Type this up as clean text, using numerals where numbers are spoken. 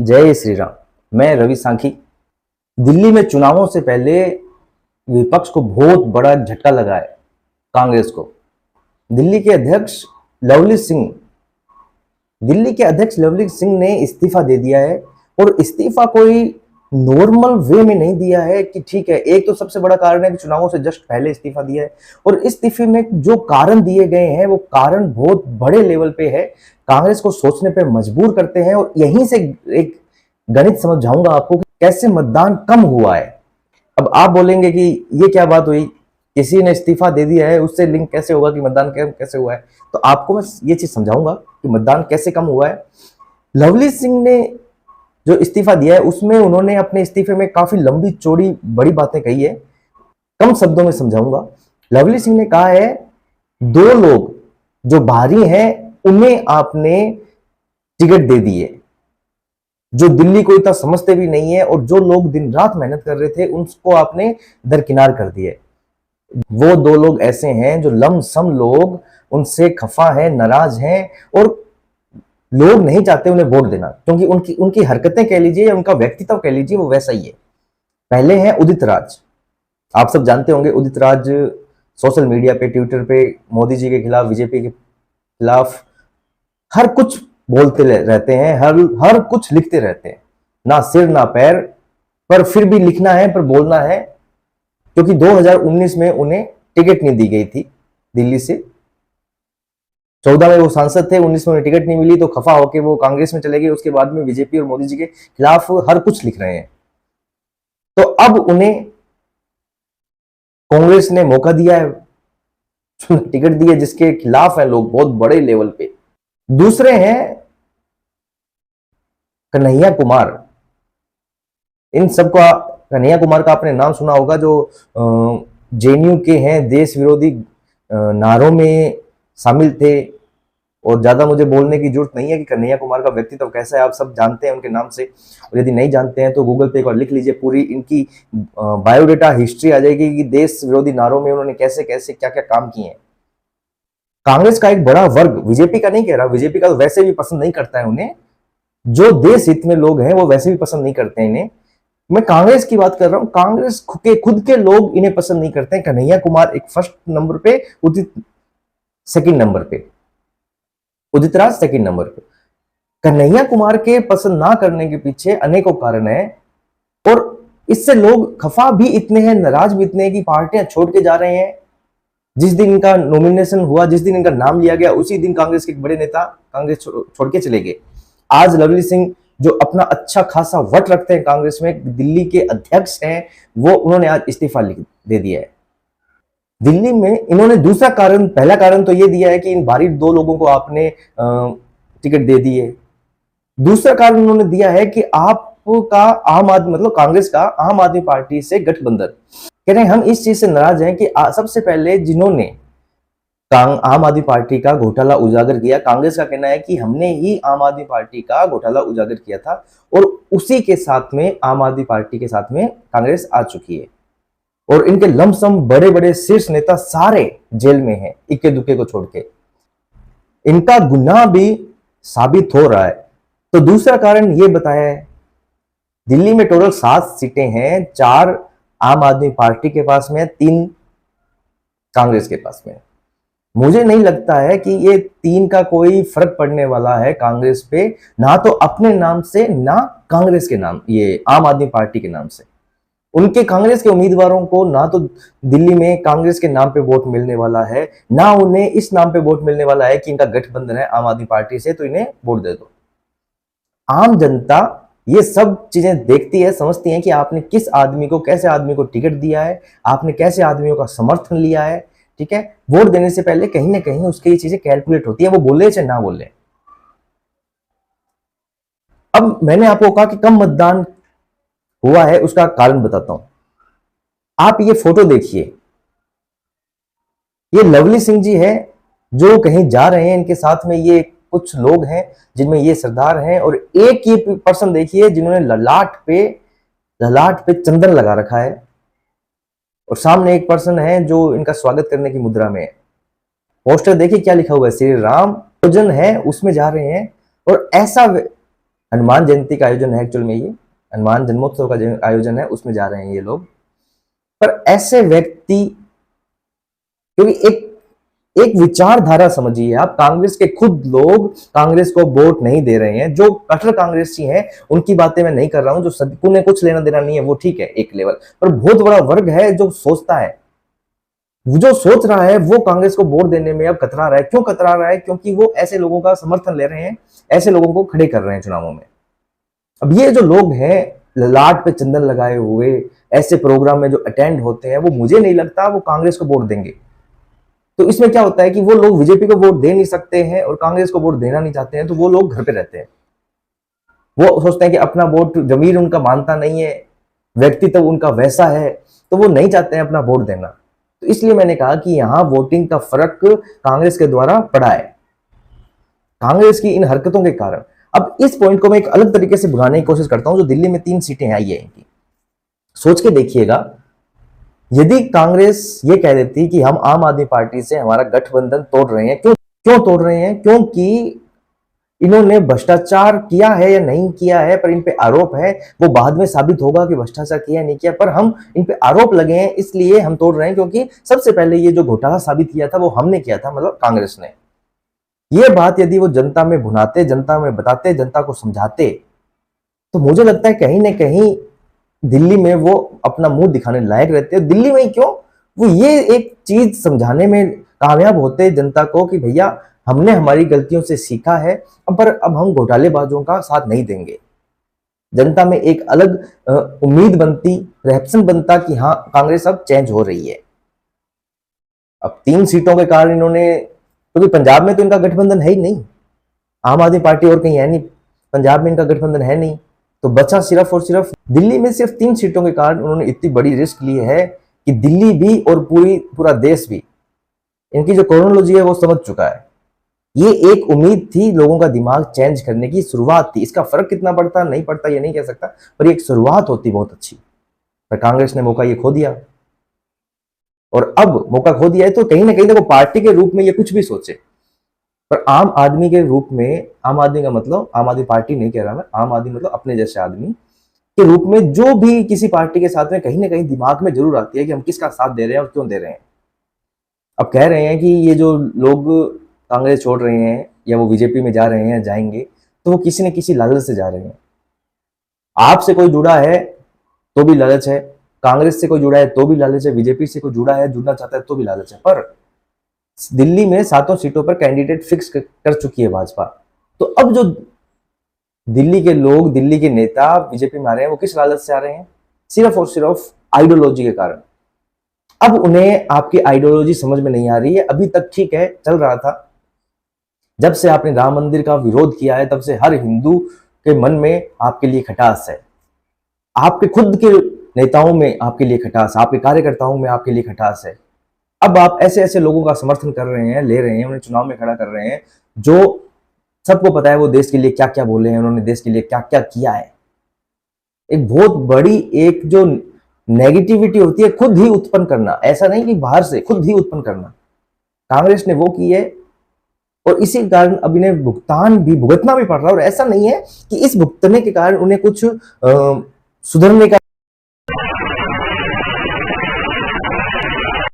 जय श्री राम। मैं रवि सांखी। दिल्ली में चुनावों से पहले विपक्ष को बहुत बड़ा झटका लगा है। कांग्रेस को दिल्ली के अध्यक्ष लवली सिंह ने इस्तीफा दे दिया है। और इस्तीफा कोई नॉर्मल वे में नहीं दिया है कि ठीक है, एक तो सबसे बड़ा कारण है कि चुनावों से जस्ट पहले इस्तीफा दिया है। और इस्तीफे में जो कारण दिए गए हैं वो कारण बहुत बड़े लेवल पे है, कांग्रेस को सोचने पे मजबूर करते हैं। और यहीं से एक गणित समझाऊंगा आपको कि कैसे मतदान कम हुआ है। अब आप बोलेंगे कि ये क्या बात हुई, किसी ने इस्तीफा दे दिया है उससे लिंक कैसे होगा कि मतदान कैसे हुआ है। तो आपको मैं ये चीज समझाऊंगा कि मतदान कैसे कम हुआ है। लवली सिंह ने जो इस्तीफा दिया है उसमें उन्होंने अपने इस्तीफे में काफी लंबी चौड़ी बड़ी बातें कही है। कम शब्दों में समझाऊंगा। लवली सिंह ने कहा है, दो लोग जो बाहरी हैं उन्हें आपने टिकट दे दी है, जो दिल्ली को इतना समझते भी नहीं है और जो लोग दिन रात मेहनत कर रहे थे उनको आपने दरकिनार कर दिया। वो दो लोग ऐसे हैं जो लमसम लोग उनसे खफा है, नाराज हैं और लोग नहीं चाहते उन्हें वोट देना, क्योंकि उनकी उनकी हरकतें कह लीजिए या उनका व्यक्तित्व कह लीजिए वो वैसा ही है। पहले है उदित राज। आप सब जानते होंगे उदित राज सोशल मीडिया पे, ट्विटर पे मोदी जी के खिलाफ, बीजेपी के खिलाफ हर कुछ बोलते रहते हैं, हर कुछ लिखते रहते हैं, ना सिर ना पैर, पर फिर भी लिखना है, पर बोलना है। क्योंकि 2019 में उन्हें टिकट नहीं दी गई थी दिल्ली से। 14 में वो सांसद थे, 19 में उन्हें टिकट नहीं मिली तो खफा होकर वो कांग्रेस में चले गए। उसके बाद में बीजेपी और मोदी जी के खिलाफ हर कुछ लिख रहे हैं। तो अब उन्हें कांग्रेस ने मौका दिया है, टिकट दी है, जिसके खिलाफ है लोग बहुत बड़े लेवल पे। दूसरे हैं कन्हैया कुमार। इन सबका कन्हैया कुमार का आपने नाम सुना होगा, जो जेएनयू के हैं, देश विरोधी नारों में शामिल थे। और ज्यादा मुझे बोलने की जरूरत नहीं है कि कन्हैया कुमार का व्यक्तित्व कैसा है, आप सब जानते हैं उनके नाम से। और यदि नहीं जानते हैं तो गूगल पे एक बार लिख लीजिए, पूरी इनकी बायोडेटा हिस्ट्री आ जाएगी कि देश विरोधी नारों में उन्होंने कैसे कैसे क्या क्या काम किए हैं। कांग्रेस का एक बड़ा वर्ग, बीजेपी का नहीं कह रहा, बीजेपी का तो वैसे भी पसंद नहीं करता है उन्हें, जो देश हित में लोग हैं वो वैसे भी पसंद नहीं करते हैं इन्हें। मैं कांग्रेस की बात कर रहा हूं, कांग्रेस खुद के लोग इन्हें पसंद नहीं करते हैं। कन्हैया कुमार एक फर्स्ट नंबर पे, उदित सेकंड नंबर पे, उदित राज सेकंड नंबर पे। कन्हैया कुमार के पसंद ना करने के पीछे अनेकों कारण है और इससे लोग खफा भी इतने हैं, नाराज भी इतने हैं कि पार्टियां छोड़ के जा रहे हैं। जिस दिन इनका नॉमिनेशन हुआ, जिस दिन इनका नाम लिया गया, उसी दिन कांग्रेस के एक बड़े नेता कांग्रेस छोड़ के चले गए। आज लवली सिंह जो अपना अच्छा खासा वट रखते हैं कांग्रेस में, दिल्ली के अध्यक्ष हैं, वो उन्होंने आज इस्तीफा दे दिया है। दिल्ली में इन्होंने दूसरा कारण, पहला कारण तो ये दिया है कि इन बाहरी दो लोगों को आपने टिकट दे दी है। दूसरा कारण उन्होंने दिया है कि आपका आम आदमी, मतलब कांग्रेस का आम आदमी पार्टी से गठबंधन, कह रहे हैं हम इस चीज से नाराज हैं कि सबसे पहले जिन्होंने आम आदमी पार्टी का घोटाला उजागर किया, कांग्रेस का कहना है कि हमने ही आम आदमी पार्टी का घोटाला उजागर किया था और उसी के साथ में आम आदमी पार्टी के साथ में कांग्रेस आ चुकी है। और इनके लमसम बड़े बड़े शीर्ष नेता सारे जेल में हैं, इक्के दुक्के को छोड़ के। इनका गुनाह भी साबित हो रहा है। तो दूसरा कारण ये बताया है, दिल्ली में टोटल 7 सीटें हैं, 4 आम आदमी पार्टी के पास में, 3 कांग्रेस के पास में। मुझे नहीं लगता है कि ये 3 का कोई फर्क पड़ने वाला है कांग्रेस पे, ना तो अपने नाम से, ना कांग्रेस के नाम, ये आम आदमी पार्टी के नाम से। उनके कांग्रेस के उम्मीदवारों को ना तो दिल्ली में कांग्रेस के नाम पे वोट मिलने वाला है, ना उन्हें इस नाम पे वोट मिलने वाला है कि इनका गठबंधन है आम आदमी पार्टी से तो इन्हें वोट दे दो। आम जनता ये सब चीजें देखती है, समझती है कि आपने किस आदमी को, कैसे आदमी को टिकट दिया है, आपने कैसे आदमियों का समर्थन लिया है। ठीक है, वोट देने से पहले कहीं ना कहीं उसकी ये चीजें कैलकुलेट होती है, वो बोले चाहे ना बोले। अब मैंने आपको कहा कि कम मतदान हुआ है, उसका कारण बताता हूं। आप ये फोटो देखिए, ये लवली सिंह जी है जो कहीं जा रहे हैं, इनके साथ में ये कुछ लोग हैं जिनमें ये सरदार हैं, और एक ये पर्सन देखिए जिन्होंने ललाट पे चंदन लगा रखा है, और सामने एक पर्सन है जो इनका स्वागत करने की मुद्रा में है। पोस्टर देखिए क्या लिखा हुआ है, श्री राम भोजन है उसमें जा रहे हैं। और ऐसा हनुमान जयंती का आयोजन है एक्चुअल में, ये हनुमान जन्मोत्सव का जो आयोजन है उसमें जा रहे हैं ये लोग। पर ऐसे व्यक्ति, क्योंकि एक विचारधारा समझिए आप, कांग्रेस के खुद लोग कांग्रेस को वोट नहीं दे रहे हैं, जो कट्टर कांग्रेसी हैं उनकी बातें मैं नहीं कर रहा हूं, जो सबको ने कुछ लेना देना नहीं है वो ठीक है एक लेवल पर, बहुत बड़ा वर्ग है जो सोचता है, जो सोच रहा है वो कांग्रेस को वोट देने में अब कतरा रहा है। क्यों कतरा रहा है? क्योंकि वो ऐसे लोगों का समर्थन ले रहे हैं, ऐसे लोगों को खड़े कर रहे हैं चुनावों में। अब ये जो लोग हैं ललाट पे चंदन लगाए हुए, ऐसे प्रोग्राम में जो अटेंड होते हैं, वो मुझे नहीं लगता वो कांग्रेस को वोट देंगे। तो इसमें क्या होता है कि वो लोग बीजेपी को वोट दे नहीं सकते हैं और कांग्रेस को वोट देना नहीं चाहते हैं, तो वो लोग घर पे रहते हैं। वो सोचते हैं कि अपना वोट जमीर उनका मानता नहीं है, व्यक्तित्व तो उनका वैसा है, तो वो नहीं चाहते हैं अपना वोट देना। तो इसलिए मैंने कहा कि यहां वोटिंग का फर्क कांग्रेस के द्वारा पड़ा है, कांग्रेस की इन हरकतों के कारण। अब इस पॉइंट को मैं एक अलग तरीके से बुझाने की कोशिश करता हूं। जो दिल्ली में 3 सीटें आई है इनकी, सोच के देखिएगा, यदि कांग्रेस ये कह देती कि हम आम आदमी पार्टी से हमारा गठबंधन तोड़ रहे हैं, क्यों तोड़ रहे हैं? क्योंकि इन्होंने भ्रष्टाचार किया है या नहीं किया है, पर इन पे आरोप है, वो बाद में साबित होगा कि भ्रष्टाचार किया नहीं किया, पर हम इन पे आरोप लगे हैं इसलिए हम तोड़ रहे हैं, क्योंकि सबसे पहले ये जो घोटाला साबित किया था वो हमने किया था, मतलब कांग्रेस ने। ये बात यदि वो जनता में भुनाते, जनता में बताते, जनता को समझाते, तो मुझे लगता है कहीं ना कहीं दिल्ली में वो अपना मुंह दिखाने लायक रहते हैं। दिल्ली में ही क्यों, वो ये एक चीज समझाने में कामयाब होते जनता को कि भैया हमने हमारी गलतियों से सीखा है, पर अब हम घोटालेबाजों का साथ नहीं देंगे। जनता में एक अलग उम्मीद बनती, रिएक्शन बनता कि हाँ कांग्रेस अब चेंज हो रही है। अब 3 सीटों के कारण इन्होंने, क्योंकि पंजाब में तो इनका गठबंधन है ही नहीं, आम आदमी पार्टी और कहीं है नहीं, पंजाब में इनका गठबंधन है नहीं, तो बचा सिर्फ और सिर्फ दिल्ली में। सिर्फ 3 सीटों के कारण उन्होंने इतनी बड़ी रिस्क ली है कि दिल्ली भी और पूरा देश भी इनकी जो क्रोनोलॉजी है वो समझ चुका है। ये एक उम्मीद थी, लोगों का दिमाग चेंज करने की शुरुआत थी। इसका फर्क कितना पड़ता नहीं पड़ता ये नहीं कह सकता, पर एक शुरुआत होती बहुत अच्छी, पर कांग्रेस ने मौका ये खो दिया। और अब मौका खो दिया है तो कहीं ना कहीं देखो, पार्टी के रूप में ये कुछ भी सोचे, पर आम आदमी के रूप में, आम आदमी का मतलब आम आदमी पार्टी नहीं कह रहा मैं, आम आदमी मतलब अपने जैसे आदमी के रूप में, जो भी किसी पार्टी के साथ में कहीं ना कहीं दिमाग में जरूर आती है कि हम किसका साथ दे रहे हैं और क्यों दे रहे हैं। अब कह रहे हैं कि ये जो लोग कांग्रेस छोड़ रहे हैं या वो बीजेपी में जा रहे हैं, जाएंगे, तो वो किसी न किसी लालच से जा रहे हैं। आपसे कोई जुड़ा है तो भी लालच है, कांग्रेस से कोई जुड़ा है तो भी लालच है, बीजेपी से कोई जुड़ा है, जुड़ना चाहता है तो भी लालच है। पर दिल्ली में 7 सीटों पर कैंडिडेट फिक्स कर चुकी है भाजपा। तो अब जो दिल्ली के लोग, दिल्ली के नेता बीजेपी में आ रहे हैं, वो किस लालच से आ रहे हैं? सिर्फ और सिर्फ आइडियोलॉजी के कारण। अब उन्हें आपकी आइडियोलॉजी समझ में नहीं आ रही है। अभी तक ठीक है, चल रहा था, जब से आपने राम मंदिर का विरोध किया है तब से हर हिंदू के मन में आपके लिए खटास है, आपके खुद के नेताओं में आपके लिए खटास, आपके कार्यकर्ताओं में आपके लिए खटास है। अब आप ऐसे ऐसे लोगों का समर्थन कर रहे हैं, ले रहे हैं, उन्हें चुनाव में खड़ा कर रहे हैं, जो सबको पता है वो देश के लिए क्या क्या बोले हैं, उन्होंने देश के लिए क्या क्या किया है। एक बहुत बड़ी एक जो नेगेटिविटी होती है खुद ही उत्पन्न करना, ऐसा नहीं कि बाहर से, खुद ही उत्पन्न करना, कांग्रेस ने वो की है। और इसी कारण अब इन्हें भुगतना भी पड़ रहा है। और ऐसा नहीं है कि इस भुगतने के कारण उन्हें कुछ सुधरने का